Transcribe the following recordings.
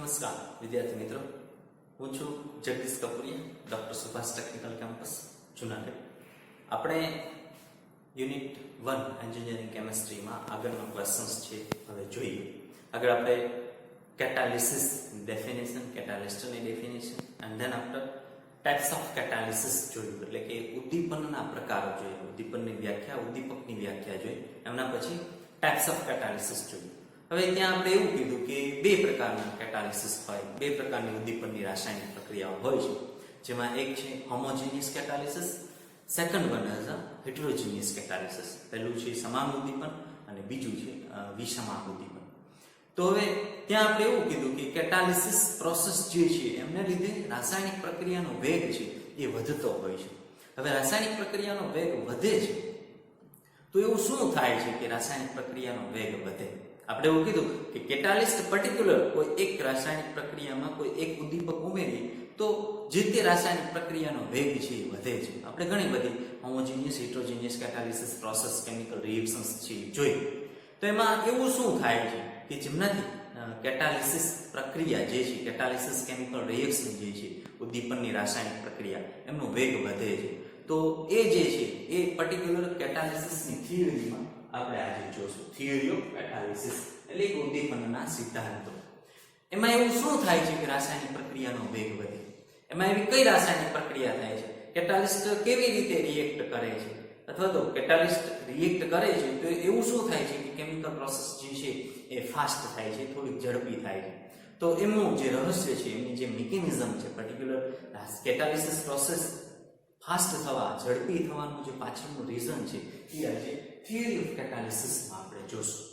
નમસ્કાર વિદ્યાર્થી મિત્રો, હું છું Jagdish Kapuriya, doctor Subhash technical campus Junagadh. આપણે યુનિટ 1 એન્જિનિયરિંગ કેમિસ્ટ્રીમાં આગળનો ક્વેશ્ચન્સ છે હવે જોઈએ. આગળ આપણે કેટાલિસિસ ડેફિનેશન, કેટાલિસ્ટની definition and then after types of catalysis જોયું, એટલે કે ઉદ્દીપનના પ્રકારો જોઈએ, ઉદ્દીપનની વ્યાખ્યા, ઉદ્દીપકની વ્યાખ્યા જોઈ, એમના પછી ટાઇપ્સ ઓફ કેટાલિસિસ જોયું. હવે ત્યાં આપણે એવું કીધું કે બે પ્રકારના કેટાલિસિસ હોય, બે પ્રકારની ઉદ્દીપનની રાસાયણિક પ્રક્રિયાઓ હોય છે, જેમાં એક છે homogeneous catalysis, second one is a heterogeneous catalysis. પહેલું છે સમાન ઉદ્દીપન અને બીજું છે વિષમાન ઉદ્દીપન. તો હવે ત્યાં આપણે એવું કીધું કે કેટાલિસિસ પ્રોસેસ જે છે એમને લીધે રાસાયણિક પ્રક્રિયાનો વેગ છે એ વધતો હોય છે. હવે રાસાયણિક પ્રક્રિયાનો વેગ વધે છે તો એવું શું થાય છે કે રાસાયણિક પ્રક્રિયાનો વેગ વધે? આપણે એવું કીધું કે કેટાલિસ્ટ પર્ટિક્યુલર કોઈ એક રાસાયણિક પ્રક્રિયામાં કોઈ એક ઉદ્દીપક ઉમેરીએ તો જે તે રાસાયણિક પ્રક્રિયાનો વેગ છે એ વધે છે. આપણે ઘણી બધી હોમોજીનિયસ, હેટરોજીનિયસ કેટાલિસિસ પ્રોસેસ, કેમિકલ રિએક્શન્સ છે જોઈ. તો એમાં એવું શું થાય છે કે જેમનાથી કેટાલિસિસ પ્રક્રિયા જે છે, કેટાલિસિસ કેમિકલ રિએક્શન જે છે, ઉદ્દીપનની રાસાયણિક પ્રક્રિયા, એમનો વેગ વધે છે. તો એ જે છે એ પર્ટિક્યુલર કેટાલિસિસની થિયરીમાં આપણે આજે જોશું. થિયરી ઓફ કેટાલિસિસ એટલે કે ઉદ્દીપનના સિદ્ધાંતો. એમાં એવું શું થાય છે કે રાસાયણિક પ્રક્રિયાનો વેગ વધે? એમાં એવી કઈ રાસાયણિક પ્રક્રિયા થાય છે? કેટાલિસ્ટ કેવી રીતે રિએક્ટ કરે છે? અથવા તો કેટાલિસ્ટ રિએક્ટ કરે છે તો એવું શું થાય છે કે કેમિકલ પ્રોસેસ જે છે એ ફાસ્ટ થાય છે, થોડી ઝડપી થાય છે. તો એમનું જે રહસ્ય છે, એમની જે મિકેનિઝમ છે, પર્ટિક્યુલર કેટાલિસિસ પ્રોસેસ ફાસ્ટ થવા, ઝડપી થવાનું જે પાછળનું રીઝન છે એ આજે થિયરી ઓફ કેટાલિસિસમાં આપણે જોશું.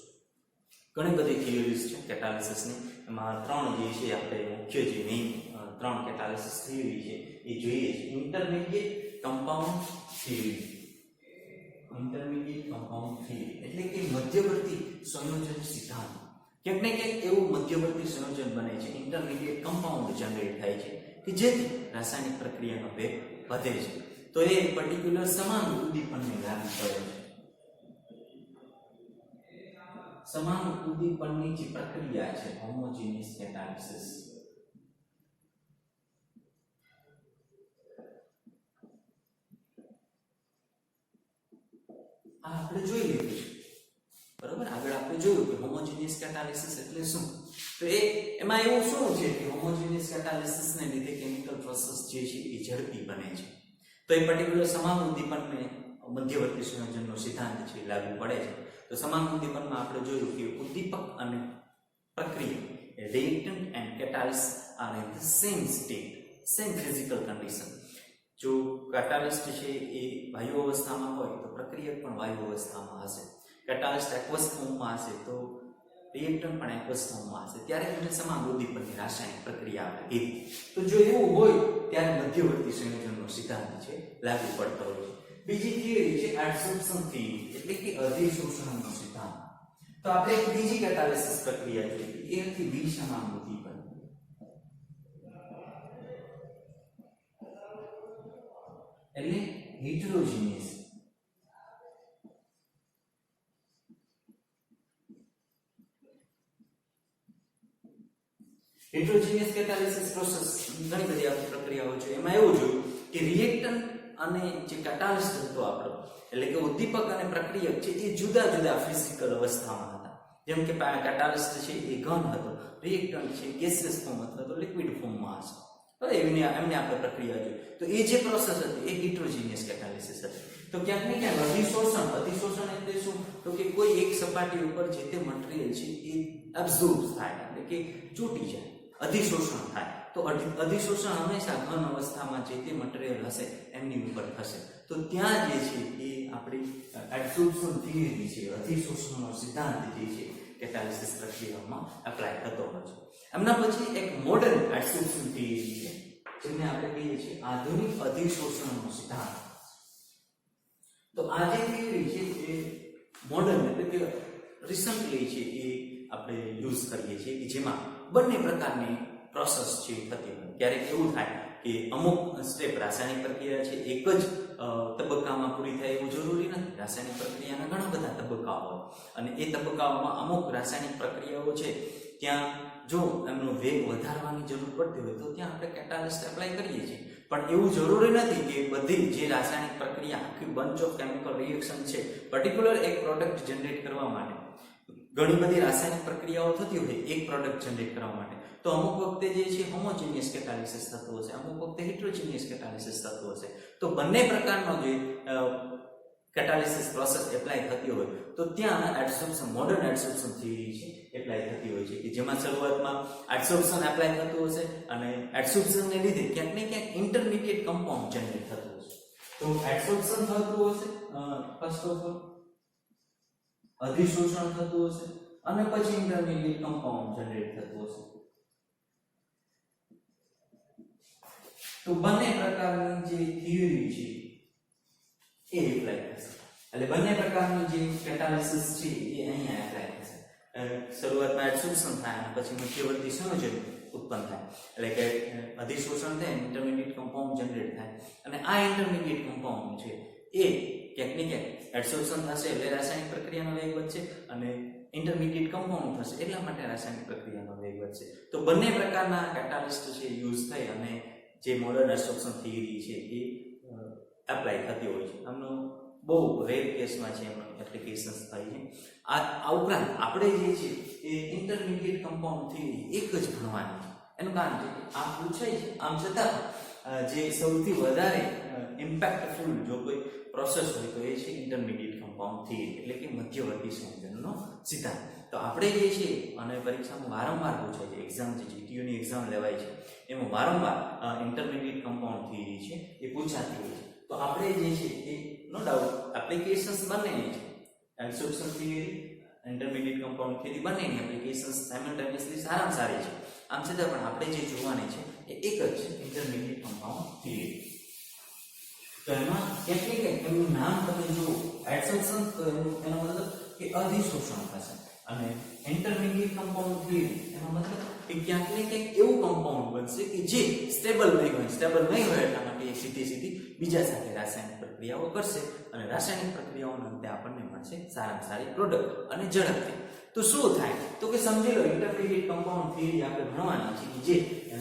ઘણી બધી થિયરીઝ છે કેટાલિસિસની. એમાં ત્રણ જે છે આપણે મુખ્ય જે મેઇન ત્રણ કેટાલિસિસ થિયરી છે એ જોઈએ છે. Intermediate compound theory. Intermediate compound theory એટલે કે મધ્યવર્તી સંયોજન સિદ્ધાંત. ક્યાંક ને ક્યાંક એવું મધ્યવર્તી સંયોજન બને છે, ઇન્ટરમીડિયેટ કમ્પાઉન્ડ જનરેટ થાય છે કે જેથી રાસાયણિક પ્રક્રિયાનો વેગ વધે છે. તો એ પર્ટિક્યુલર સમાન ઉદ્દીપનને લાગુ પડે છે. સમાન ઉદ્દીપનની જે પ્રક્રિયા છે હોમોજીનિયસ કેટાલિસિસ. આ આપણે જોઈ લીધું છે, બરાબર. આગળ આપણે જોયું કે હોમોજીનિયસ કેટાલિસિસ એટલે શું. તો એમાં એવું શું છે કે હોમોજીનિયસ કેટાલિસિસને લીધે કેમિકલ પ્રોસેસ જે છે એ ઝડપી બને છે. તો એ પર્ટિક્યુલર સમાન ઉદ્દીપનને મધ્યવર્તી સંયોજનનો સિદ્ધાંત છે લાગુ પડે છે. તો સમાન ઉદ્દીપનમાં આપણે જોયું કે ઉદ્દીપક અને પ્રક્રિયા, reactant and catalyst are in the same state, same physical condition. જો કેટાલિસ્ટ છે એ વાયુ અવસ્થામાં હોય તો પ્રક્રિયક પણ વાયુ અવસ્થામાં હશે. કેટાલિસ્ટ એક્વસ ફોર્મમાં હશે તો રિએક્ટન્ટ પણ એક્વસ ફોર્મમાં હશે. ત્યારે એને સમાન ઉદ્દીપનની રાસાયણિક પ્રક્રિયા આપણે કીધી. તો જો એવું હોય ત્યારે મધ્યવર્તી સંયોજનનો સિદ્ધાંત છે લાગુ પડતો હોય છે. બીજી થિયરી છે એડસોર્પ્શન થિયરી એટલે કે અધિશોષણનો સિદ્ધાંત. તો આપણે એક બીજી કેટાલિસિસ પ્રક્રિયા જોઈ, એ હતી વિષમાન ઉદ્દીપન. એટલે હેટરોજીનિયસ. હેટરોજીનિયસ કેટાલિસિસ પ્રોસેસ ઘણી બધી આપણી પ્રક્રિયાઓ છે. એમાં એવું જોયું કે રિએક્ટન્ટ અને જે કેટાલિસ્ટ હતો આપણો, એટલે કે ઉદ્દીપક અને પ્રક્રિયક છે એ જુદા જુદા ફિઝિકલ અવસ્થામાં હતા. જેમ કે કેટાલિસ્ટ છે એ ઘન હતો, રિએક્ટન્ટ છે ગેસિયસ ફોર્મ અથવા તો લિક્વિડ ફોર્મમાં હશે. તો એમને આપણે પ્રક્રિયા જોઈ. તો એ જે પ્રોસેસ હતી એ હેટરોજીનિયસ કેટાલિસિસ હતી. તો ક્યાંક ને ક્યાંક અધિશોષણ એટલે શું? તો કે કોઈ એક સપાટી ઉપર જે તે મટીરીયલ છે એ એબ્સોર્બ થાય, એટલે કે ચોંટી જાય, અધિશોષણ થાય. તો અધિશોષણ હંમેશા ઘન અવસ્થામાં જે તે મટીરીયલ હશે એમની ઉપર થશે. તો ત્યાં જે છે એ આપણી એબ્સોર્પ્શન થિયરી છે, અધિશોષણનો સિદ્ધાંત જે છે કેટાલિસિસ પ્રક્રિયામાં એપ્લાય થતો હોય છે. એમના પછી એક મોડર્ન એબ્સોર્પ્શન થિયરી છે, જેને આપણે કહીએ છીએ આધુનિક અધિશોષણનો સિદ્ધાંત. તો આ જે થિયરી છે એ મોડર્ન એટલે કે રિસન્ટલી છે એ આપણે યુઝ કરીએ છીએ કે જેમાં બંને પ્રકારની પ્રોસેસ છે થતી હોય. ક્યારેક એવું થાય કે અમુક સ્ટેપ રાસાયણિક પ્રક્રિયા છે એક જ તબક્કામાં પૂરી થાય એવું જરૂરી નથી. રાસાયણિક પ્રક્રિયાના ઘણા બધા તબક્કાઓ હોય અને એ તબક્કાઓમાં અમુક રાસાયણિક પ્રક્રિયાઓ છે ત્યાં જો એમનો વેગ વધારવાની જરૂર પડતી હોય તો ત્યાં આપણે કેટાલિસ્ટ એપ્લાય કરીએ છીએ. પણ એવું જરૂરી નથી કે બધી જે રાસાયણિક પ્રક્રિયા આખી બંચ ઓફ કેમિકલ રિએક્શન છે પર્ટિક્યુલર એક પ્રોડક્ટ જનરેટ કરવા માટે ઘણી બધી રાસાયણિક પ્રક્રિયાઓ થતી હોય એક પ્રોડક્ટ જનરેટ કરવા માટે, તો અમુક વખતે જે છે હોમોજીનિયસ કેટાલિસિસ થતું હશે, અમુક વખતે હેટરોજીનિયસ કેટાલિસિસ થતું હશે. તો બંને પ્રકારનો જે કેટાલિસિસ પ્રોસેસ એપ્લાય થતી હોય તો ત્યાં એડસોર્પ્શન, મોડર્ન એડસોર્પ્શન થિયરી છે એપ્લાય થતી હોય છે કે જેમાં શરૂઆતમાં એડસોર્પ્શન એપ્લાય થતું હશે અને એડસોર્પ્શનને લીધે ક્યાંક ને ક્યાંક ઇન્ટરમીડિયેટ કમ્પાઉન્ડ જનરેટ થતું હશે. તો એડસોર્પ્શન થતું હશે ફર્સ્ટ ઓફ ઓલ, અધિશોષણ થતું હશે અને પછી ઇન્ટરમીડિયેટ કમ્પાઉન્ડ જનરેટ થતું હશે. તો બંને પ્રકારની જે થિયરી છે એ એપ્લાય થશે. એટલે બંને પ્રકારની જે કેટાલિસિસ છે એ અહીંયા એપ્લાય થશે. શરૂઆતમાં એડસોર્પ્શન થાય અને પછી મધ્યવર્તી સંયોજન ઉત્પન્ન થાય, એટલે કે અધિશોષણ થાય, ઇન્ટરમીડિયેટ કમ્પાઉન્ડ જનરેટ થાય અને આ ઇન્ટરમીડિયેટ કમ્પાઉન્ડ છે એ ક્યાંક ને ક્યાંક એડસોર્પ્શન થશે એટલે રાસાયણિક પ્રક્રિયાનો વેગ વધશે અને ઇન્ટરમીડિયેટ કમ્પાઉન્ડ થશે એટલા માટે રાસાયણિક પ્રક્રિયાનો વેગ વધશે. તો બંને પ્રકારના કેટાલિસ્ટ છે યુઝ થઈ અને જે મોડર્ન એડસોર્પ્શન થિયરી છે એ એપ્લાય થતી હોય છે. આમનો બહુ રેર કેસમાં છે એમાં એપ્લિકેશન્સ થાય છે. આ ઉપરાંત આપણે જે છે એ ઇન્ટરમીડિયેટ કમ્પાઉન્ડ થિયરી એક જ ભણવાની છે. એનું કારણ છે કે આ પૂછાય છે, આમ છતાં જે સૌથી વધારે ઇમ્પેક્ટફુલ જો કોઈ પ્રોસેસ હોય તો એ છે ઇન્ટરમીડિયેટ કમ્પાઉન્ડ થિયરી, એટલે કે મધ્યવર્તી સંયોજનનો સિદ્ધાંત. તો આપણે જે છે અને પરીક્ષામાં વારંવાર પૂછાય છે, એક્ઝામ જે જીટીયુની એક્ઝામ લેવાય છે એમાં વારંવાર ઇન્ટરમીડિયેટ કમ્પાઉન્ડ થિયરી છે એ પૂછાતી હોય છે. તો આપણે જે છે એ નો ડાઉટ એપ્લિકેશન્સ બંનેની છે, એડસોર્પ્શન થિયરી, ઇન્ટરમીડિયેટ કમ્પાઉન્ડ થિયરી બંનેની એપ્લિકેશન્સ સાયમલ્ટેનિયસલી સારામાં સારી છે. આમ છતાં પણ આપણે જે જોવાની છે એ એક જ છે, ઇન્ટરમીડિયેટ કમ્પાઉન્ડ થિયરી. તો એમાં ક્યાંક ને ક્યાંક એનું નામ તમે જુઓ એડસોર્પ્શન, તો એનો મતલબ કે અધિશોષણ થશે અને ઇન્ટરમીડિયેટ કમ્પાઉન્ડ થિયરી એનો મતલબ કે ક્યાંક ને ક્યાંક એવું કમ્પાઉન્ડ બનશે કે જે સ્ટેબલ નહીં હોય. સ્ટેબલ નહીં હોય એટલા માટે એ સીધી બીજા સાથે રાસાયણિક પ્રક્રિયાઓ કરશે અને રાસાયણિક પ્રક્રિયાઓના અંતે આપણને મળશે સારામાં સારી પ્રોડક્ટ અને ઝડપથી. તો શું થાય તો કે સમજી લો ઇન્ટરમીડિયેટ કમ્પાઉન્ડ થિયરી આપણે ભણવાની છે કે જે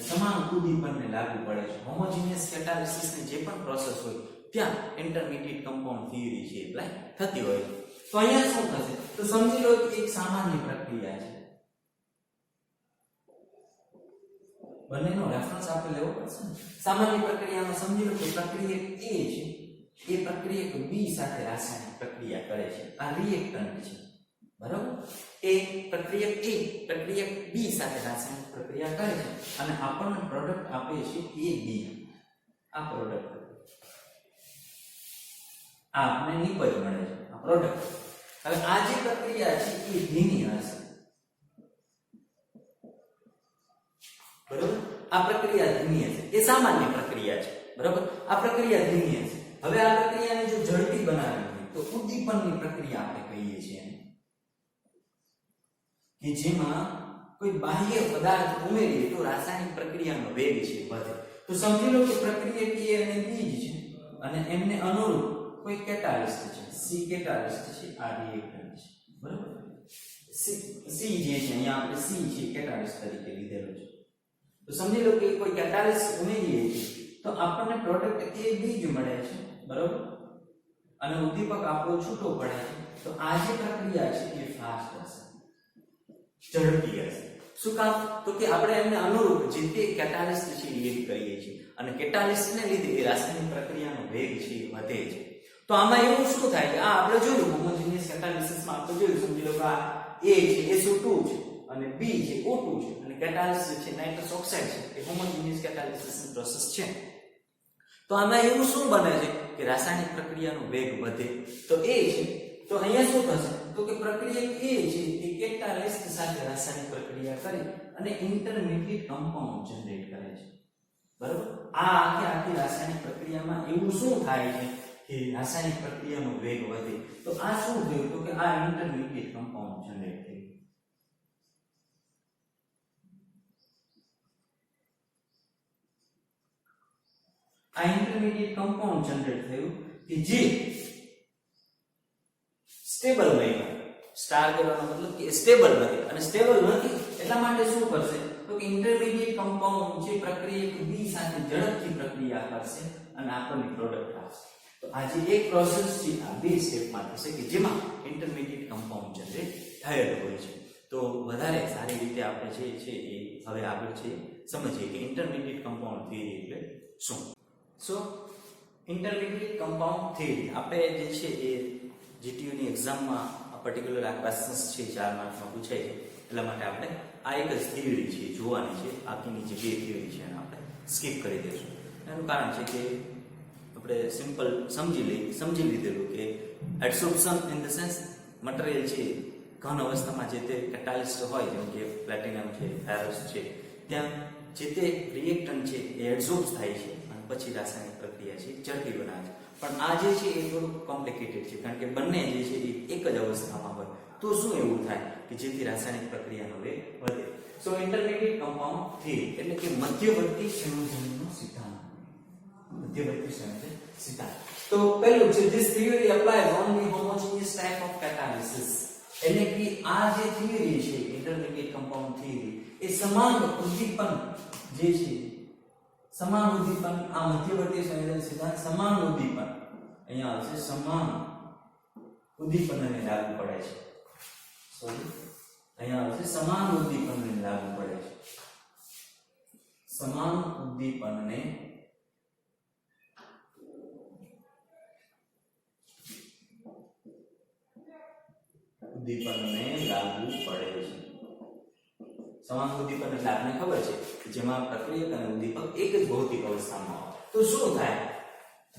સમાન ઉદ્દીપનને લાગુ પડે છે. હોમોજીનિયસ કેટાલિસિસની જે પણ પ્રોસેસ હોય ત્યાં ઇન્ટરમીડિયેટ કમ્પાઉન્ડ થિયરી છે એપ્લાય થતી હોય છે. તો અહીંયા શું થશે તો સમજી લો કે એક સામાન્ય પ્રક્રિયા છે, બંનેનો રેફરન્સ આપણે લેવો પડશે ને. સામાન્ય પ્રક્રિયામાં સમજી લો કે પ્રક્રિયક A છે એ પ્રક્રિયક B સાથે રાસાયણિક પ્રક્રિયા કરે છે, આ રિએક્ટન્ટ છે બરાબર. એ પ્રક્રિયક A પ્રક્રિયક B સાથે રાસાયણિક પ્રક્રિયા કરે છે અને આપણને પ્રોડક્ટ આપે છે AB. આ પ્રોડક્ટ આ આપણને નિપજ મળે છે, આ પ્રોડક્ટ. હવે આ જે પ્રક્રિયા છે એ ધીમી હશે બરાબર. આ પ્રક્રિયા ધીમી હશે, એ સામાન્ય પ્રક્રિયા છે બરાબર. આ પ્રક્રિયા ધીમી હશે. હવે આ પ્રક્રિયાને જો ઝડપી બનાવવી હોય તો ઉદ્દીપનની પ્રક્રિયા આપણે કહીએ છીએ કે જેમાં કોઈ બાહ્ય પદાર્થ ઉમેરીએ તો રાસાયણિક પ્રક્રિયાનો વેગ છે વધે. તો સમજી લો કે પ્રક્રિયક A અને B છે અને એમને અનુરૂપ કોઈ કેટાલિસ્ટ છે, C કેટાલિસ્ટ છે, આ રિએક્ટન્ટ છે બરાબર. C જે છે અહીંયા આપણે C છે કેટાલિસ્ટ તરીકે લીધેલો છે. તો સમજી લો કે કોઈ કેટાલિસ્ટ ઉમેરીએ છીએ તો આપણને પ્રોડક્ટ AB જ મળે છે બરાબર અને ઉદ્દીપક આપણો છૂટો પડે છે. તો આ જે પ્રક્રિયા છે એ ફાસ્ટ હશે, ઝડપી હશે. શું કામ તો કે આપણે એમને અનુરૂપ જે તે કેટાલિસ્ટ છે રિએક્ટ કરીએ છીએ અને કેટાલિસ્ટને લીધે એ રાસાયણિક પ્રક્રિયાનો વેગ છે વધે છે. તો આમાં એવું શું થાય કે આ આપણે જોયું હોમોજીનિયસ કેટાલિસિસમાં આપણે જોયું, સમજી લો કે આ A છે SO2 છે અને B છે O2 છે અને કેટાલિસ્ટ છે નાઇટ્રસ ઓક્સાઇડ છે, એ હોમોજીનિયસ કેટાલિસિસની પ્રોસેસ છે. તો આમાં એવું શું બને છે કે રાસાયણિક પ્રક્રિયાનો વેગ વધે. તો A છે તો અહીંયા શું થશે તો કે પ્રક્રિયક A છે એ કેટાલિસ્ટ સાથે રાસાયણિક પ્રક્રિયા કરી અને ઇન્ટરમીડિયેટ કમ્પાઉન્ડ જનરેટ કરે છે બરાબર. આ આખી રાસાયણિક પ્રક્રિયામાં એવું શું થાય છે કે રાસાયણિક પ્રક્રિયાનો વેગ વધે. તો આ શું થયું તો કે આ ઇન્ટરમીડિયેટ કમ્પાઉન્ડ જનરેટ થયું. આ ઇન્ટરમીડિયેટ કમ્પાઉન્ડ જનરેટ થયું કે જે સ્ટેબલ નહીં હોય. સ્ટાર કહેવાનો મતલબ કે સ્ટેબલ નથી, અને સ્ટેબલ નથી એટલા માટે શું કરશે તો કે ઇન્ટરમીડિયેટ કમ્પાઉન્ડ જે પ્રક્રિયક B સાથે ઝડપથી પ્રક્રિયા કરશે અને આપણને પ્રોડક્ટ આપશે. તો આ જે એક પ્રોસેસ છે આ બે સ્ટેપમાં થશે કે જેમાં ઇન્ટરમીડિયેટ કમ્પાઉન્ડ જનરેટ થયેલ હોય છે. તો વધારે સારી રીતે આપણે જે છે એ હવે આગળ છે સમજીએ કે ઇન્ટરમીડિયેટ કમ્પાઉન્ડ થિયરી એટલે શું. સો ઇન્ટરમીડિયેટ કમ્પાઉન્ડ થિયરી આપણે જે છે એ GTU ની એક્ઝામમાં પર્ટિક્યુલર આ ક્વેશ્ચન્સ છે 4 માર્કમાં પૂછાય છે, એટલા માટે આપણે આ એક જ થિયરી છે જોવાની છે. બાકીની જે બે થિયરી છે એને આપણે સ્કીપ કરી દઈશું. એનું કારણ છે કે આપણે સિમ્પલ સમજી લીધેલું કે એડસોર્પ્શન ઇન ધ સેન્સ મટીરીયલ છે ઘન અવસ્થામાં જે તે કેટાલિસ્ટ હોય જેમ કે પ્લેટિનમ છે, ફેરસ છે, ત્યાં જે તે રિએક્ટન્ટ છે એ એડસોર્બ થાય છે અને પછી રાસાયણિક પ્રક્રિયા છે ઝડપી બનાવે છે. પણ આ જે છે એ થોડું કોમ્પ્લિકેટેડ છે કારણ કે બંને જે છે એ એક જ અવસ્થામાં હોય. તો શું એવું થાય કે જેથી રાસાયણિક પ્રક્રિયાનો વેગ વધે. સો ઇન્ટરમીડિયેટ કમ્પાઉન્ડ થિયરી એટલે કે મધ્યવર્તી સંયોજનનો સિદ્ધાંત. મધ્યવર્તી સંયોજન સિદ્ધાંત. તો પહેલું છે this theory applies only homogeneous type of catalysis. એટલે કે આ જે થિયરી છે ઇન્ટરમીડિયેટ કમ્પાઉન્ડ થિયરી એ સમાન ઉદ્દીપન જે છે સમાન ઉદ્દીપન આ મધ્યવર્તી સંયોજન સિદ્ધાંત સમાન ઉદ્દીપન અહીંયા આવશે સમાન ઉદ્દીપનને લાગુ પડે છે. સોરી અહીંયા આવશે સમાન ઉદ્દીપનને લાગુ પડે છે. સમાન ઉદ્દીપનને લાગુ પડે છે. સમાન ઉદ્દીપન એટલે આપણને ખબર છે કે જેમાં પ્રક્રિયક અને ઉદ્દીપક એક જ ભૌતિક અવસ્થામાં હોય. તો શું થાય?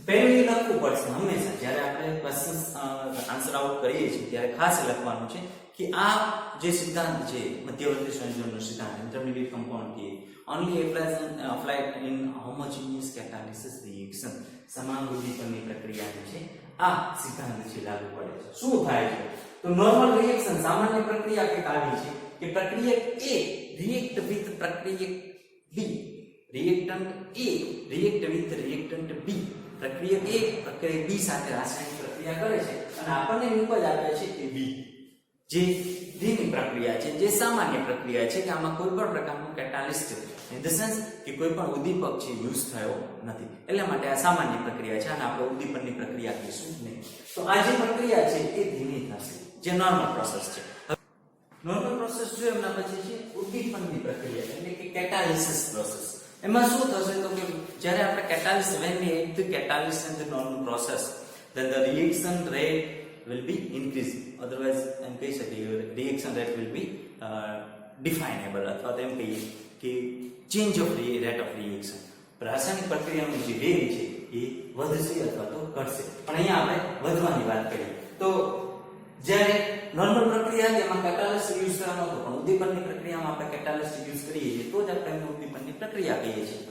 પહેલું એ લખવું પડશે હંમેશા જ્યારે આપણે ક્વેશ્ચન્સ આન્સર આઉટ કરીએ છીએ ત્યારે ખાસ લખવાનું છે કે આ જે સિદ્ધાંત છે મધ્યવર્તી સંયોજનનો સિદ્ધાંત intermediate compound theory only applied in homogeneous catalysis reaction. સમાન ઉદ્દીપનની પ્રક્રિયા છે આ સિદ્ધાંત છે લાગુ પડે છે. શું થાય છે તો નોર્મલ રિએક્શન સામાન્ય પ્રક્રિયા કે કાઢી છે કે પ્રક્રિયક A react with પ્રક્રિયક B, reactant A react with reactant B. પ્રક્રિયક A પ્રક્રિયક B સાથે રાસાયણિક પ્રક્રિયા કરે છે અને આપણને નિપજ આપે છે કે B જે ધીમી પ્રક્રિયા છે, જે સામાન્ય પ્રક્રિયા છે કે આમાં કોઈ પણ પ્રકારનું કેટાલિસ્ટ ઇન ધ સેન્સ કે કોઈ પણ ઉદ્દીપક છે યુઝ થયો નથી. એટલા માટે આ સામાન્ય પ્રક્રિયા છે અને આપણે ઉદ્દીપનની પ્રક્રિયા કહીશું નહીં. તો આ જે પ્રક્રિયા છે એ ધીમી થશે જે નોર્મલ પ્રોસેસ છે. નોર્મલ પ્રોસેસ જો એમના પછી છે ઉદ્દીપનની પ્રક્રિયા એટલે કે કેટાલિસિસ પ્રોસેસ. એમાં શું થશે તો કે જ્યારે આપણે કેટાલિસિસ when we add the catalyst in the normal process then the reaction rate will be increasing. Otherwise એમ કહી શકીએ reaction rate will be definable અથવા તો એમ કહીએ કે change of rate of reaction. રાસાયણિક પ્રક્રિયાનો જે વેગ છે એ વધશે અથવા તો ઘટશે. પણ અહીંયા આપણે વધવાની વાત કરીએ તો જ્યારે નોર્મલ પ્રક્રિયા તેમાં કેટાલિસ્ટ યુઝ કરવાનો હતો પણ ઉદ્દીપનની પ્રક્રિયામાં આપણે કેટાલિસ્ટ યુઝ કરીએ છીએ તો જ આપણે ઉદ્દીપનની પ્રક્રિયા કહીએ છીએ.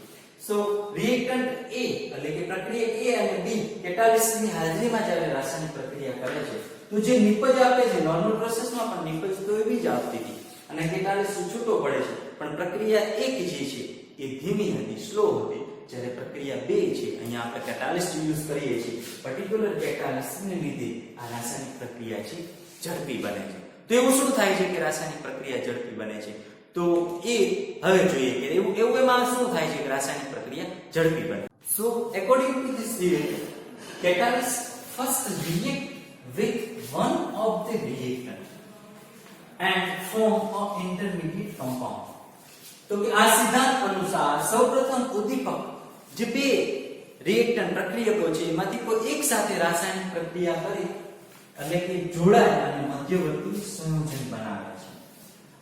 સો રિએક્ટન્ટ A એટલે કે પ્રક્રિયક A અને B કેટાલિસ્ટની હાજરીમાં જ્યારે રાસાયણિક પ્રક્રિયા કરે છે તો જે નિપજ આપે છે નોર્મલ પ્રોસેસમાં પણ નિપજ તો એવી જ આવતી હતી અને કેટાલિસ્ટ છૂટો પડે છે પણ પ્રક્રિયા 1 જે છે એ ધીમી હતી, સ્લો હતી. જ્યારે પ્રક્રિયા 2 છે અહીંયા આપણે કેટાલિસ્ટ યુઝ કરીએ છીએ પર્ટિક્યુલર કેટાલિસ્ટને લીધે આ રાસાયણિક પ્રક્રિયા છે ઝડપી બને છે. તો એવું શું થાય છે કે રાસાયણિક પ્રક્રિયા ઝડપી બને છે તો એ હવે જોઈએ કે એવું એમાં શું થાય છે કે રાસાયણિક પ્રક્રિયા ઝડપી બને. So according to this theory catalyst first react with one of the reactant and form an intermediate compound. તો કે આ સિદ્ધાંત અનુસાર સૌપ્રથમ ઉદ્દીપક જે બે રિએક્ટન્ટ પ્રક્રિયકો છે એમાંથી કોઈ એક સાથે રાસાયણિક પ્રક્રિયા કરી એટલે કે જોડાય અને મધ્યવર્તી સંયોજન બનાવે છે.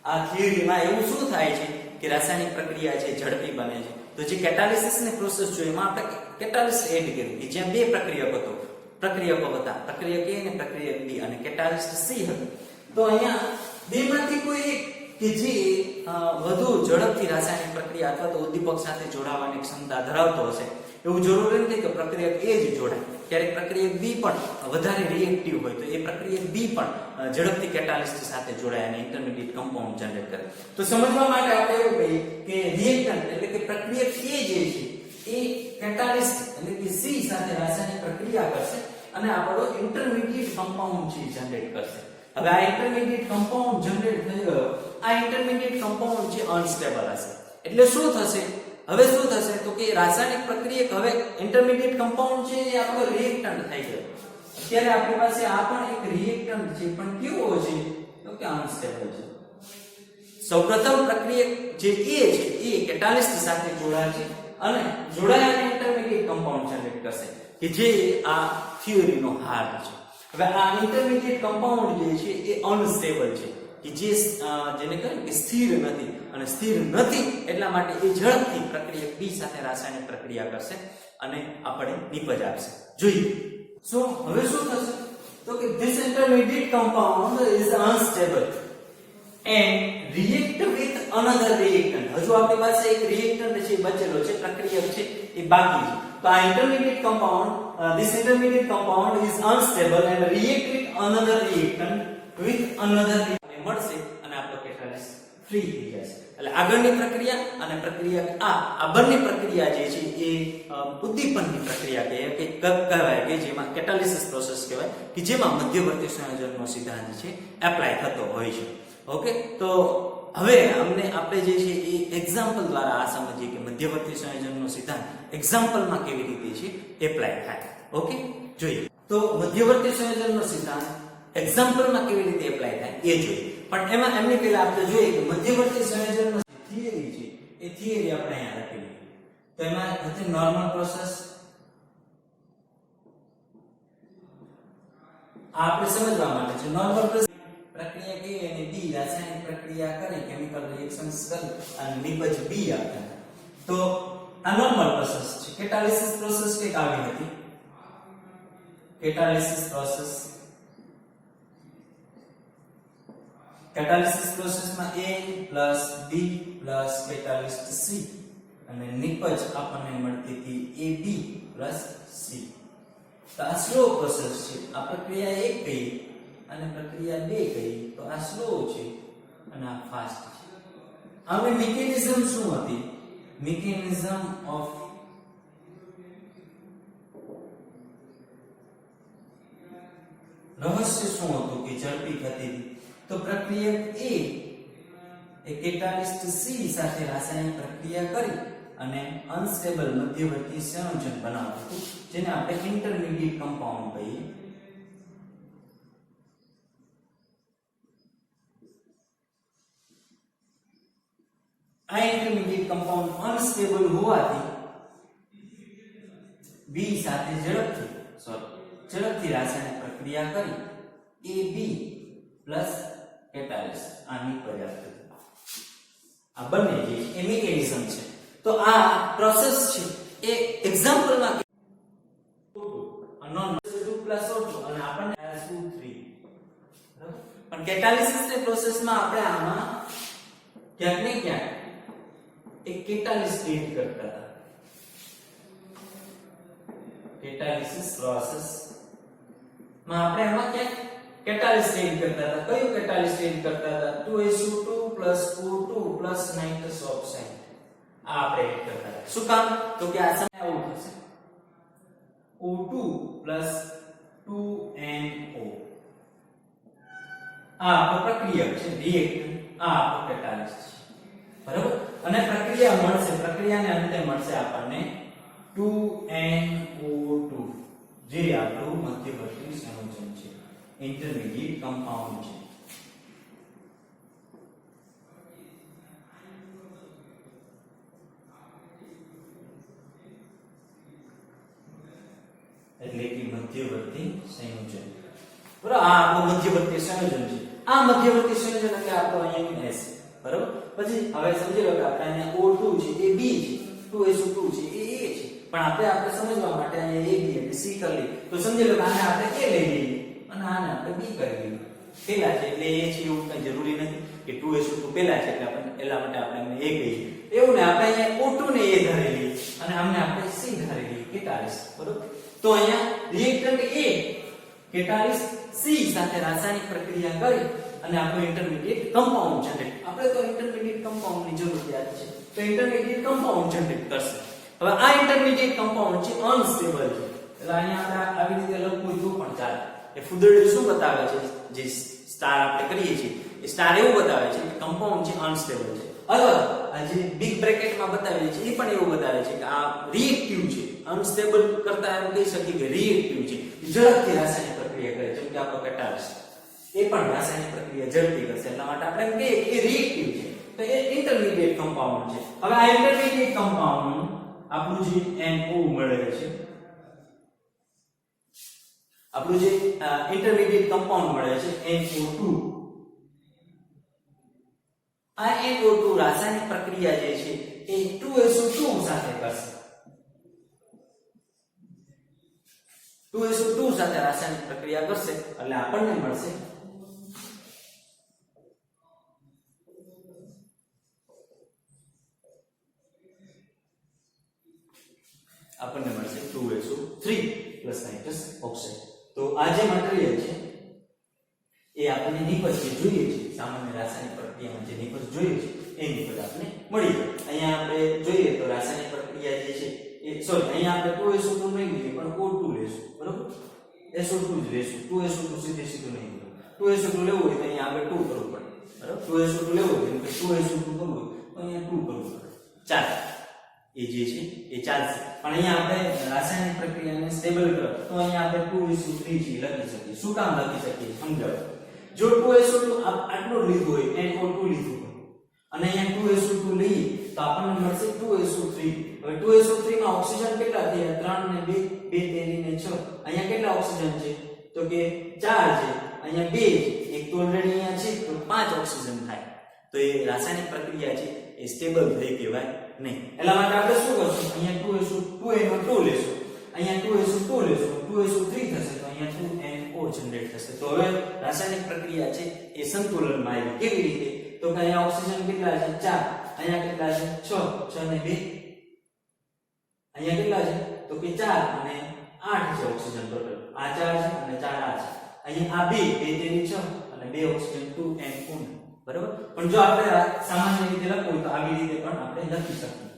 આ થિયરીમાં એવું શું થાય છે કે રાસાયણિક પ્રક્રિયા છે ઝડપી બને છે. તો જે કેટાલિસિસની પ્રોસેસ છે એમાં આપણે કેટાલિસ્ટ એડ કર્યું કે જ્યાં બે પ્રક્રિયકો હતા પ્રક્રિયક A અને પ્રક્રિયક B અને કેટાલિસ્ટ C હતું. તો અહીંયા બેમાંથી કોઈ એક કે જે વધુ ઝડપથી રાસાયણિક પ્રક્રિયા અથવા તો ઉદ્દીપક સાથે જોડાવાની ક્ષમતા ધરાવતો હશે. એવું જરૂરી નથી કે પ્રક્રિયક A જ જોડાય. ક્યારેક પ્રક્રિયક B પણ વધારે રિએક્ટિવ હોય તો એ પ્રક્રિયક B પણ ઝડપથી કેટાલિસ્ટ સાથે જોડાય અને ઇન્ટરમીડિયેટ કમ્પાઉન્ડ જનરેટ કરે. તો સમજવા માટે આપણે એવું કહીએ કે રિએક્ટન્ટ એટલે કે પ્રક્રિયક A જે છે એ કેટાલિસ્ટ એટલે કે C સાથે રાસાયણિક પ્રક્રિયા કરશે અને આપણો ઇન્ટરમીડિયેટ કમ્પાઉન્ડ છે જનરેટ કરશે. હવે આ ઇન્ટરમીડિયેટ કમ્પાઉન્ડ જનરેટ થઈ ગયો, આ ઇન્ટરમીડિયેટ કમ્પાઉન્ડ છે અનસ્ટેબલ હશે. એટલે શું થશે? હવે શું થશે તો કે રાસાયણિક પ્રક્રિયક હવે ઇન્ટરમીડિયેટ કમ્પાઉન્ડ છે એ આપણો રિએક્ટન્ટ થઈ ગયો. અત્યારે આપણી પાસે આ પણ એક રિએક્ટન્ટ છે, પણ કેવો છે તો કે અનસ્ટેબલ છે. સૌપ્રથમ પ્રક્રિયક જે A છે એ કેટાલિસ્ટ સાથે જોડાય છે અને જોડાયાને ઇન્ટરમીડિયેટ કમ્પાઉન્ડ જનરેટ કરશે કે જે આ થિયરીનો હાર્ટ છે. હવે આ ઇન્ટરમીડિયેટ કમ્પાઉન્ડ જે છે એ અનસ્ટેબલ છે કે જેને કહે કે સ્થિર નથી, અને સ્થિર નથી એટલા માટે એ ઝડપથી પ્રક્રિયક B સાથે રાસાયણિક પ્રક્રિયા કરશે અને આપણે નિપજ આપશે. જોઈએ હવે શું થશે તો કે this intermediate compound is unstable and react with another reactant. હજુ આપણી પાસે એક reactant છે બચેલો છે, પ્રક્રિયક છે એ બાકી છે. તો આ intermediate compound this intermediate compound is unstable and react with another reactant મળશે અને આપણો catalyst ફ્રી થઈ જશે. એટલે આગળની પ્રક્રિયા અને પ્રક્રિયા આ બંને પ્રક્રિયા જે છે એ ઉદ્દીપનની પ્રક્રિયા કહેવાય કે જેમાં કેટાલિસિસ પ્રોસેસ કહેવાય કે જેમાં મધ્યવર્તી સંયોજનનો સિદ્ધાંત છે એપ્લાય થતો હોય છે. ઓકે, તો હવે આપણે જે છે એ એક્ઝામ્પલ દ્વારા આ સમજીએ કે મધ્યવર્તી સંયોજનનો સિદ્ધાંત એક્ઝામ્પલમાં કેવી રીતે છે એપ્લાય થાય. ઓકે, જોઈએ તો મધ્યવર્તી સંયોજનનો સિદ્ધાંત એક્ઝામ્પલમાં કેવી રીતે એપ્લાય થાય એ જોઈએ. પણ એમાં એમની પહેલા આપણે જોઈએ કે મધ્યવર્તી સંયોજનનો થિયરી છે એ થિયરી આપણે અહીંયા રાખેલી. તો એમાં હતી નોર્મલ પ્રોસેસ. આ આપણે સમજવા માટે છે નોર્મલ પ્રોસેસ. પ્રક્રિયા A અને B રાસાયણિક પ્રક્રિયા કરી, કેમિકલ રિએક્શન્સ કરી અને નિપજ B આપતા. તો આ નોર્મલ પ્રોસેસ છે. કેટાલિસિસ પ્રોસેસ કઈક આવી હતી. કેટાલિસિસ પ્રોસેસ માં A + B + કેટાલિસ્ટ C અને નિપજ આપણને મળતી હતી AB + C. તો આ સ્લો પ્રોસેસ છે. આ પ્રક્રિયા 1 કહી અને પ્રક્રિયા 2 કહી, તો આ સ્લો છે અને આ ફાસ્ટ છે. હવે મિકેનિઝમ શું હતી? મિકેનિઝમ ઓફ રહસ્ય શું હતું કે ઝડપી થતી હતી? તો પ્રક્રિયક A એ કેટાલિસ્ટ C સાથે રાસાયણિક પ્રક્રિયા કરી અને અનસ્ટેબલ મધ્યવર્તી સંયોજન બનાવતું હતું જેને આપણે ઇન્ટરમીડિયેટ કમ્પાઉન્ડ કહીએ. આ ઇન્ટરમીડિયેટ કમ્પાઉન્ડ અનસ્ટેબલ હોવાથી B સાથે ઝડપથી રાસાયણિક પ્રક્રિયા કરી AB પ્લસ કેટાલિસ્ટ આ નિપજ આપશે. આ બંને જે એ મિકેનિઝમ છે. તો આ પ્રોસેસ છે એ એક્ઝામ્પલમાં અને આપણને SO3 બરાબર. પણ કેટાલિસિસ ની પ્રોસેસમાં આપણે આમાં ક્યાંક ને ક્યાંક એક કેટાલિસ્ટ એડ કરતા હતા. કેટાલિસિસ પ્રોસેસ માં આપણે આમાં ક્યાંક કેટાલિસ્ટ એડ કરતા હતા. કયું કેટાલિસ્ટ એડ કરતા હતા? 2SO2 + O2 + nitrous oxide. આ આપણે એડ કરતા હતા. શું કામ? તો કે આ સમય આવું થશે O2 + 2NO. આ આપણો પ્રક્રિયક છે, રિએક્ટન્ટ. આ આપણો કેટાલિસ્ટ છે, બરાબર. અને પ્રક્રિયા મળશે, પ્રક્રિયાને અંતે મળશે આપણને 2NO2 જે આપણું મધ્યવર્તી સંયોજન છે, ઇન્ટરમીડિયેટ કમ્પાઉન્ડ છે. એટલે કે મધ્યવર્તી સંયોજન. બરાબર. આ આપણું મધ્યવર્તી સંયોજન છે. આ મધ્યવર્તી સંયોજન એટલે આપણો અહીંયા S. બરાબર. પછી હવે સમજી લો કે આપણે અહીંયા O2 છે એ B છે, 2SO2 છે એ A છે. પણ આપણે સમજવા માટે અહીંયા AB એટલે C કરી લઈએ. તો સમજી લો કે આને આપણે A લઈ લઈએ અને આને આપણે B કરી લઈએ. પેલા છે એટલે A છે એવું કઈ જરૂરી નથી કે 2SO2 પેલા છે એટલે આપણે એલા માટે આપણે A કહીએ. એવું ને આપણે અહીંયા O2 ને A ધારી લઈએ અને આમને આપણે C ધારી લઈએ, કેટાલિસ્ટ. બરાબર. તો અહીંયા રિએક્ટન્ટ A કેટાલિસ્ટ C સાથે રાસાયણિક પ્રક્રિયા કરી અને આપણું ઇન્ટરમીડિયેટ કમ્પાઉન્ડ જનરેટ. આપણે તો ઇન્ટરમીડિયેટ કમ્પાઉન્ડની જરૂરિયાત છે, તો ઇન્ટરમીડિયેટ કમ્પાઉન્ડ જનરેટ કરશે. હવે આ ઇન્ટરમીડિયેટ કમ્પાઉન્ડ છે અનસ્ટેબલ છે. એટલે અહીંયા આપણે આવી રીતે લખવું તો પણ ચાલે. એ ફુદરડી શું બતાવે છે? જે સ્ટાર આપણે કરીએ છીએ એ સ્ટાર એવું બતાવે છે કે કમ્પાઉન્ડ છે અનસ્ટેબલ છે, અથવા આ જે બિગ બ્રેકેટમાં બતાવીએ છીએ એ પણ એવું બતાવે છે કે આ રિએક્ટિવ છે. અનસ્ટેબલ કરતા એમ કહી શકીએ કે રિએક્ટિવ છે, ઝડપથી રાસાયણિક પ્રક્રિયા કરે, જેમ કે આપણો કેટાલિસ્ટ એ પણ રાસાયણિક પ્રક્રિયા ઝડપી કરશે, એટલા માટે આપણે એમ કહીએ કે એ રિએક્ટિવ છે. તો એ ઇન્ટરમીડિયેટ કમ્પાઉન્ડ છે. હવે આ ઇન્ટરમીડિયેટ કમ્પાઉન્ડ આપણું જે NO મળે છે, આપણું જે ઇન્ટરમીડિયેટ કમ્પાઉન્ડ મળે છે NO2, આ NO2 રાસાયણિક પ્રક્રિયા જે છે એ 2SO2 સાથે કરશે. 2SO2 સાથે રાસાયણિક પ્રક્રિયા કરશે એટલે આપણને મળશે આપણને મળશે 2SO3 પ્લસ નાઇટ્રસ ઓક્સાઇડ. તો આ જે મટીરીયલ છે એ આપણને નિપજ જે જોઈએ છે, સામાન્ય રાસાયણિક પ્રક્રિયામાં જે નિપજ જોઈએ છે એ નિપજ આપણને મળી જાય. અહીંયા આપણે જોઈએ તો રાસાયણિક પ્રક્રિયા જે છે એ સોરી અહીંયા આપણે 2SO2 નહીં લઈએ પણ O2 લેશું, બરોબર? SO2 જ લેશું, 2SO2 સીધું નહીં લેવું. 2SO2 લેવું હોય તો અહીંયા આપણે 2 કરવું પડે, બરોબર? 2SO2 લેવું હોય તો 2SO2 કરવું હોય તો અહીંયા 2 કરવું પડે. ચાલો એ જે છે એ ચાલશે. પણ અહીંયા આપણે રાસાયણિક પ્રક્રિયાને સ્ટેબલ કરો તો અહીંયા આપણે 2:3 લખી શકીએ. શું કામ લખી શકીએ સમજાવો. જો 2SO2 આટલું લીધું હોય NO2 લીધું હોય અને અહીંયા 2SO2 લઈએ તો આપણને મળશે 2SO3. હવે 2SO3 માં ઓક્સિજન કેટલા થયા? 3 ને 2 તેરીને 6. અહીંયા કેટલા ઓક્સિજન છે? તો કે 4 છે, અહીંયા 2 છે, એક તો ઓલરેડી અહીંયા છે તો 5 ઓક્સિજન થાય. તો એ રાસાયણિક પ્રક્રિયા છે એ સ્ટેબલ થઈ કહેવાય નહીં. એટલા માટે આપણે શું કરશું? અહીંયા 2NO2 લેશું, અહીંયા 2SO2 લેશું, 2SO3 થશે તો અહીંયા 2NO જનરેટ થશે. તો હવે રાસાયણિક પ્રક્રિયા છે એ સંતુલનમાં આવી. કેવી રીતે? તો કે અહીંયા ઓક્સિજન કેટલા છે? 4, અહીંયા કેટલા છે? 6 ને 2, અહીંયા કેટલા છે? તો કે 4 અને 8 છે ઓક્સિજન ટોટલ. આ 4 છે અને 4 આ છે. અહીંયા આ 2 તેરી 6 અને 2 ઓક્સિજન 2NO, બરાબર? પણ જો આપણે સામાન્ય રીતે લખવું હોય તો આવી રીતે પણ આપણે લખી શકીએ.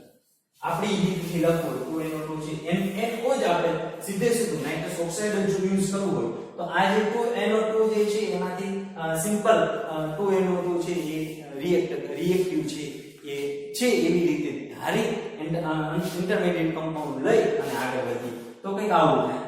આપણી રીતથી લખવું હોય 2NO2 છે NO જ આપણે સીધું નાઇટ્રસ ઓક્સાઇડ જ જો યુઝ કરવું હોય તો આ જે 2NO2 જે છે એમાંથી સિમ્પલ 2NO2 છે એ રિએક્ટિવ છે એ છે એવી રીતે ધારી ઇન્ટરમીડિયેટ કમ્પાઉન્ડ લઈ અને આગળ વધી તો કંઈક આવું થાય.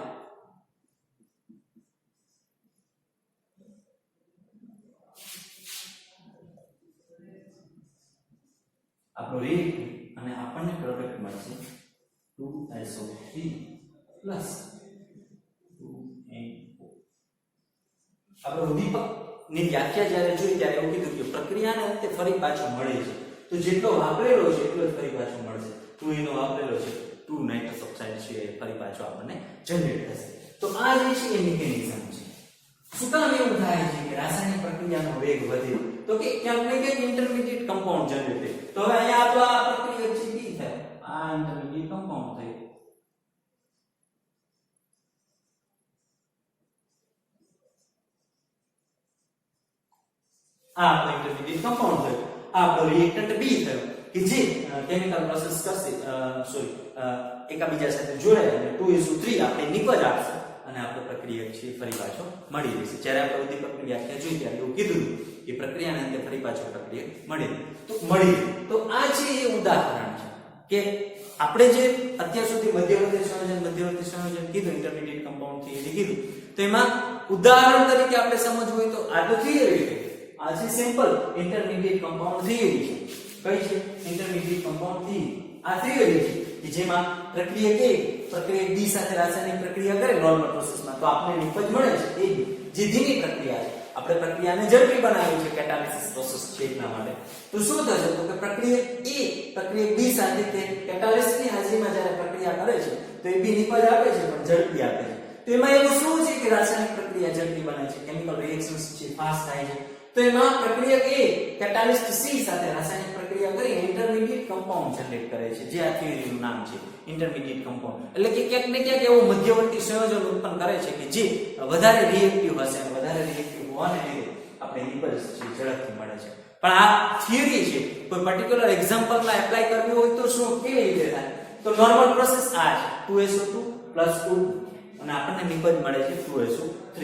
આપણો રિએક્ટિવ અને આપણને પ્રોડક્ટ મળશે 2SO3 પ્લસ 2NO. આપણે ઉદ્દીપક ની વ્યાખ્યા જ્યારે જોઈ ત્યારે એવું કીધું કે પ્રક્રિયાને અંતે ફરી પાછો મળે છે તો જેટલો વાપરેલો છે એટલો જ ફરી પાછો મળશે. 2NO વાપરેલો છે, 2 નાઇટ્રસ ઓક્સાઇડ છે ફરી પાછો આપણને જનરેટ થશે. તો આ જે છે એ મિકેનિઝમ છે. શું કામ એવું થાય છે કે રાસાયણિક પ્રક્રિયાનો વેગ વધે? તો કે ક્યાંક ને ક્યાંક ઇન્ટરમીડિયેટ કમ્પાઉન્ડ જનરેટ થાય. તો હવે અહીંયા તો આ પ્રક્રિયા છે કી થાય? આ ઇન્ટરમીડિયેટ કમ્પાઉન્ડ થાય. આ આપણો ઇન્ટરમીડિયેટ કમ્પાઉન્ડ થયો. આ આપણો રિએક્ટન્ટ B થયો કે જે કેમિકલ પ્રોસેસ કરશે એકબીજા સાથે જોડાય અને 2:3 આપણે નિપજ આપશે અને આપણે પ્રક્રિયા છે ફરી પાછો મળી રહેશે. જ્યારે આપણે ઉદ્દીપકની વ્યાખ્યા જોઈ ત્યારે એવું કીધું કે પ્રક્રિયાને અંતે ફરી પાછો પ્રક્રિયા મળી. તો આ છે એ ઉદાહરણ છે કે આપણે જે અત્યાર સુધી મધ્યવર્તી સંયોજન કીધું ઇન્ટરમીડિયેટ કમ્પાઉન્ડ થિયરી કીધું તો એમાં ઉદાહરણ તરીકે આપણે સમજવું હોય તો આ તો થિયરી છે. આ છે સિમ્પલ ઇન્ટરમીડિયેટ કમ્પાઉન્ડ થિયરી છે. કઈ છે? Intermediate compound theory. આ થિયરી છે કે જેમાં પ્રક્રિયા B સાથે રાસાયણિક પ્રક્રિયા કરે નોર્મલ પ્રોસેસમાં તો આપણે નિપજ મળે છે. એ જે ધીમી પ્રક્રિયા છે આપણે પ્રક્રિયાને ઝડપી બનાવી છે કેટાલિસિસ પ્રોસેસ છે એટલા માટે. તો શું થશે? તો કે પ્રક્રિયા B સાથે કેટાલિસ્ટની હાજરીમાં જ્યારે પ્રક્રિયા કરે છે તો એ બી નિપજ આપે છે પણ ઝડપી આપે છે. તો એમાં એવું શું છે કે રાસાયણિક પ્રક્રિયા ઝડપી બને છે, કેમિકલ રિએક્શન્સ છે ફાસ્ટ થાય છે. તો એમાં પ્રક્રિયા કેટાલિસ્ટ C સાથે રાસાયણિક પ્રક્રિયા કરી ઇન્ટરમીડિયેટ કમ્પાઉન્ડ જનરેટ કરે છે જે આ થિયરીનું નામ છે ઇન્ટરમીડિયેટ કમ્પાઉન્ડ. એટલે કે ક્યાંક ને ક્યાંક એવું મધ્યવર્તી સંયોજન ઉત્પન્ન કરે છે કે જે વધારે રિએક્ટિવ હશે અને વધારે રિએક્ટિવ હોવાને લીધે આપણે નિપજ ઝડપથી મળે છે. પણ આ થિયરી છે કોઈ પર્ટિક્યુલર એક્ઝામ્પલમાં એપ્લાય કરવી હોય તો શું કેવી રીતે થાય? તો નોર્મલ પ્રોસેસ આ છે 2SO2 O2 અને આપણને નિપજ મળે છે 2SO3.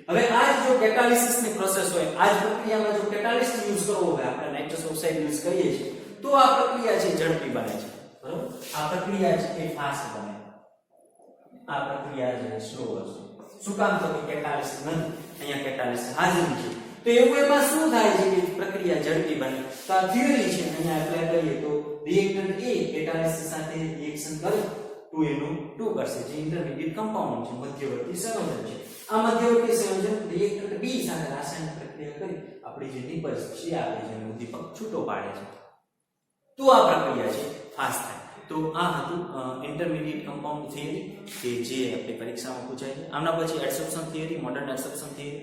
હવે આ જ જો કેટાલિસિસની પ્રોસેસ હોય, આ જ પ્રક્રિયામાં જો કેટાલિસ્ટ યુઝ કરવો હોય, આપણે નાઇટ્રસ ઓક્સાઇડ યુઝ કરીએ છીએ, તો આ પ્રક્રિયા છે ઝડપી બને છે, બરોબર? આ પ્રક્રિયા છે એ ફાસ્ટ બને, આ પ્રક્રિયા છે સ્લો હશે. શું કામ? તો કે કેટાલિસ્ટ નથી, અહીંયા કેટાલિસ્ટ હાજર છે. તો એવું એમાં શું થાય છે કે પ્રક્રિયા ઝડપી બને? તો આ થિયરી છે, અહીંયા એપ્લાય કરીએ તો રિએક્ટન્ટ A કેટાલિસ્ટ સાથે રિએક્શન કરે 2NO2 કરશે, જે ઇન્ટરમીડિયેટ કમ્પાઉન્ડ છે, મધ્યવર્તી સંયોજન છે. આ મધ્યવર્તી સંયોજન રિએક્ટન્ટ B સાથે રાસાયણિક પ્રક્રિયા કરી આપણી જે નિપજ છે આપણે જેને ઉદ્દીપક છૂટો પાડે છે, તો આ પ્રક્રિયા છે ફાસ્ટ થાય. તો આ હતું ઇન્ટરમીડિયેટ કમ્પાઉન્ડ થિયરી કે જે આપણી પરીક્ષામાં પૂછાય છે. આના પછી એડસોર્પ્શન થિયરી, મોડર્ન એડસોર્પ્શન થિયરી.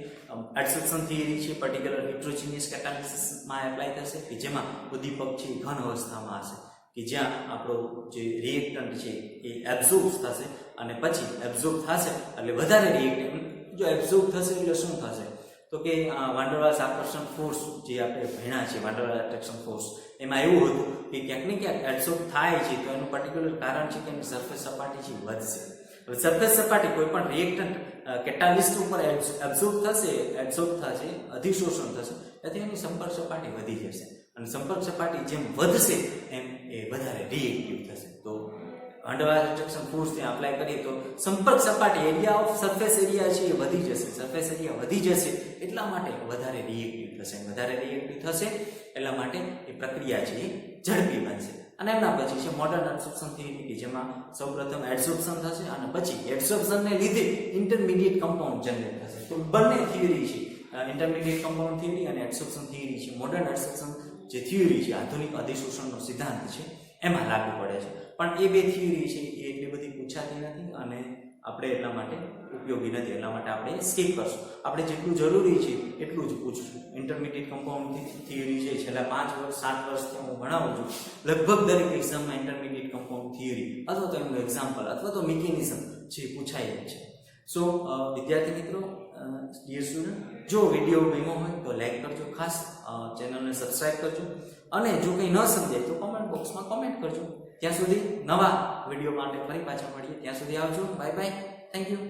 એડસોર્પ્શન થિયરી છે પર્ટિક્યુલર હિટ્રોજીનિયસ કેટાલિસિસમાં એપ્લાય થશે કે જેમાં ઉદ્દીપક છે ઘન અવસ્થામાં હશે, કે જ્યાં આપણો જે રિએક્ટન્ટ છે એ એબ્ઝોર્બ થશે અને પછી એબ્ઝોર્બ થશે એટલે વધારે રિએક્ટન્ટ. જો એબ્ઝોર્બ થશે એટલે શું થશે? તો કે વાન ડર વાલ્સ આકર્ષણ ફોર્સ જે આપણે ભણ્યા છે, વાન ડર વાલ્સ એટ્રેક્શન ફોર્સ, એમાં એવું હતું કે ક્યાંક ને ક્યાંક એબ્ઝોર્બ થાય છે તો એનું પર્ટિક્યુલર કારણ છે કે એની સરફેસ સપાટી છે વધશે. હવે સરફેસ સપાટી કોઈ પણ રિએક્ટન્ટ કેટાલિસ્ટ ઉપર એબ્ઝોર્બ થશે, અધિશોષણ થશે, તેથી એની સંપર્ક સપાટી વધી જશે અને સંપર્ક સપાટી જેમ વધશે એમ એ વધારે રિએક્ટિવ થશે. તો વાન ડર વાલ્સ એટ્રેક્શન ફોર્સ ત્યાં અપ્લાય કરીએ તો સંપર્ક સપાટી એરિયા ઓફ સરફેસ એરિયા છે એ વધી જશે, સરફેસ એરિયા વધી જશે એટલા માટે વધારે રિએક્ટિવ થશે, વધારે રિએક્ટિવ થશે એટલા માટે એ પ્રક્રિયા છે એ ઝડપી બનશે. અને એમના પછી છે મોડર્ન એડસોર્પ્શન થિયરી કે જેમાં સૌપ્રથમ એડસોર્પ્શન થશે અને પછી એડસોર્પ્શનને લીધે ઇન્ટરમીડિયેટ કમ્પાઉન્ડ જનરેટ થશે. તો બંને થિયરી છે, ઇન્ટરમીડિયેટ કમ્પાઉન્ડ થિયરી અને એડસોર્પ્શન થિયરી છે, મોડર્ન એડસોર્પ્શન જે થિયરી છે, આધુનિક અધિશોષણનો સિદ્ધાંત છે, એમાં લાગુ પડે છે. પણ એ બે થિયરી છે એ એટલી બધી પૂછાતી નથી અને આપણે એટલા માટે ઉપયોગી નથી, એટલા માટે આપણે સ્કીપ કરશું. આપણે જેટલું જરૂરી છે એટલું જ પૂછશું. ઇન્ટરમીડિયેટ કમ્પાઉન્ડ થિયરી છે છેલ્લા 5 વર્ષ 7 વર્ષથી હું ભણાવું છું. લગભગ દરેક એક્ઝામમાં ઇન્ટરમીડિયેટ કમ્પાઉન્ડ થિયરી અથવા તો એમનું એક્ઝામ્પલ અથવા તો મિકેનિઝમ જે પૂછાય છે. સો વિદ્યાર્થી મિત્રો, ડિયર સ્ટુડન્ટ, જો વિડીયો ગમ્યો હોય તો લાઈક કરજો, ખાસ ચેનલને સબસ્ક્રાઇબ કરજો અને જો કંઈ ન સમજાય તો કોમેન્ટ બોક્સમાં કોમેન્ટ કરજો. ત્યાં સુધી નવા વિડીયો માટે ફરી પાછા મળીએ, ત્યાં સુધી આવજો. Bye bye, thank you.